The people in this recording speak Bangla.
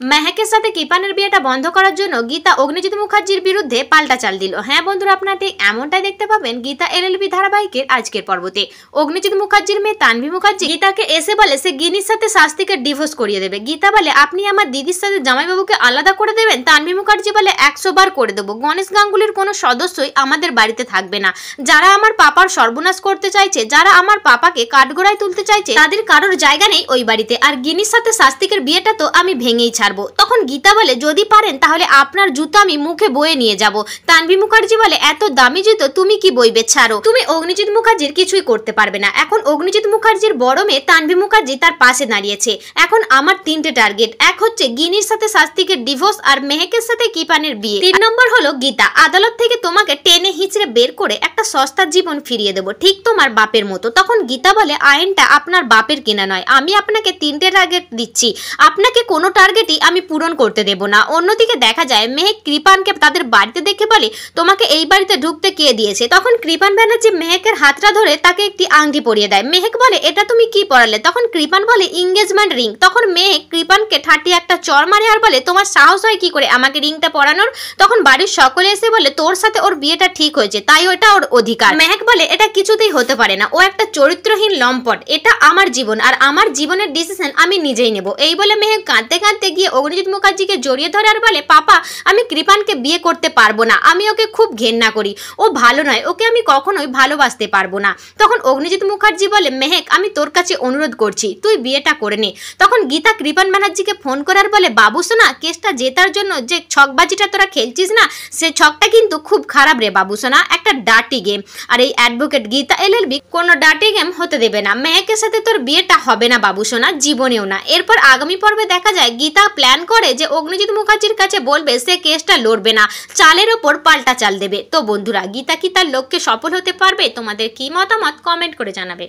মেহেকের সাথে কৃপানের বিয়েটা বন্ধ করার জন্য গীতা অগ্নিজিৎ মুখার্জির বিরুদ্ধে পাল্টা চাল দিল। হ্যাঁ বন্ধুরা, আপনারা ঠিক এমনটাই দেখতে পাবেন গীতা এলএলবি ধারাবাহিকের আজকের পর্বতে। অগ্নিজিৎ মুখার্জির মেয়ে তানভি মুখার্জি গীতাকে এসে বলে সে গিনির সাথে শাস্তিকে ডিভোর্স করিয়ে দেবে। গীতা বলে আপনি আমার দিদির সাথে জামাইবাবুকে আলাদা করে দেবেন। তানভি মুখার্জি বলে 100 বার করে দেবো। গণেশ গাঙ্গুলির কোনো সদস্যই আমাদের বাড়িতে থাকবে না। যারা আমার পাপার সর্বনাশ করতে চাইছে, যারা আমার পাপাকে কাঠগড়ায় তুলতে চাইছে, তাদের কারোর জায়গা নেই ওই বাড়িতে। আর গিনির সাথে শাস্তিকের বিয়েটা তো আমি ভেঙেই ছাড়বো। তখন গীতা বলে যদি পারেন তাহলে আপনার জুতো আমি মুখে বয়ে নিয়ে যাব। তানভি মুখার্জি বলে এত দামি জুতো তুমি কি বইবে, ছাড়ো। তুমি অগ্নিজিৎ মুখার্জির কিছুই করতে পারবে না। এখন অগ্নিজিৎ মুখার্জির বড় মেয়ে তানভি মুখার্জি তার পাশে দাঁড়িয়েছে। এখন আমার 3টে টার্গেট, এক হচ্ছে গিনির সাথে শাস্তিকের ডিভোর্স আর মেহেকের সাথে কৃপানের বিয়ে। 3 নম্বর হলো গীতা, আদালত থেকে তোমাকে টেনে হিচড়ে বের করে একটা সস্তার জীবন ফিরিয়ে দেবো, ঠিক তোমার বাপের মতো। তখন গীতা বলে আইনটা আপনার বাপের কেনা নয়, আমি আপনাকে 3টে টার্গেট দিচ্ছি, আপনাকে কোনো টার্গেটই আমি পূরণ করতে দেব না। অন্যদিকে দেখা যায় মেহেক কৃপানকে তাদের বাড়িতে দেখে বলে তোমাকে এই বাড়িতে ঢুকতে কে দিয়েছে। তখন কৃপান ব্যানার্জি মেহেকের হাতটা ধরে তাকে একটি আংটি পরিয়ে দেয়। মেহেক বলে এটা তুমি কি পরালে? তখন কৃপান বলে এঙ্গেজমেন্ট রিং। তখন মেহেক কৃপানকে ঠাটিয়ে একটা চড় মারে আর বলে তোমার সাহস হয় কি করে আমাকে রিংটা পরানোর? তখন বাড়ির সকলে এসে বলে তোর সাথে ওর বিয়েটা ঠিক হয়েছে, তাই ওটা ওর অধিকার। মেহেক বলে এটা কিছুতেই হতে পারে না, ও একটা চরিত্রহীন লম্পট, এটা আমার জীবন আর আমার জীবনের ডিসিশন আমি নিজেই নেব। এই বলে মেহেক কাঁদতে কাঁদতে গিয়ে অগ্নিজিৎ মুখার্জিকে জড়িয়ে ধরে আর বলে পাপা আমি কৃপানকে বিয়ে করতে পারবো না, আমি ওকে খুব ঘেন্না করি, ও ভালো নয়, ওকে আমি কখনোই ভালোবাসতে পারবো না। তখন অগ্নিজিৎ মুখার্জি বলে মেহেক আমি তোর কাছে অনুরোধ করছি তুই বিয়েটা করে নে। তখন গীতা কৃপান ব্যানার্জিকে ফোন করার বলে বাবু সোনা, কেসটা জেতার জন্য যে ছকবাজিটা তোরা খেলছিস না, সে ছকটা কিন্তু খুব খারাপ রে বাবু সোনা, একটা ডার্টি গেম। আর এই অ্যাডভোকেট গীতা এলএলবি কোনো ডার্টি গেম হতে দেবে না। মেহেকের সাথে তোর বিয়েটা হবে না বাবু সোনা, জীবনেও না। এরপর আগামী পর্বে দেখা যায় গীতা প্ল্যান করে যে অগ্নিজিৎ মুখার্জির কাছে বলবে সে কেসটা লড়বে না, চালের ওপর পাল্টা চাল দেবে। তো বন্ধুরা, গীতা কি তার লক্ষ্যে সফল হতে পারবে? তোমাদের কি মতামত কমেন্ট করে জানাবে।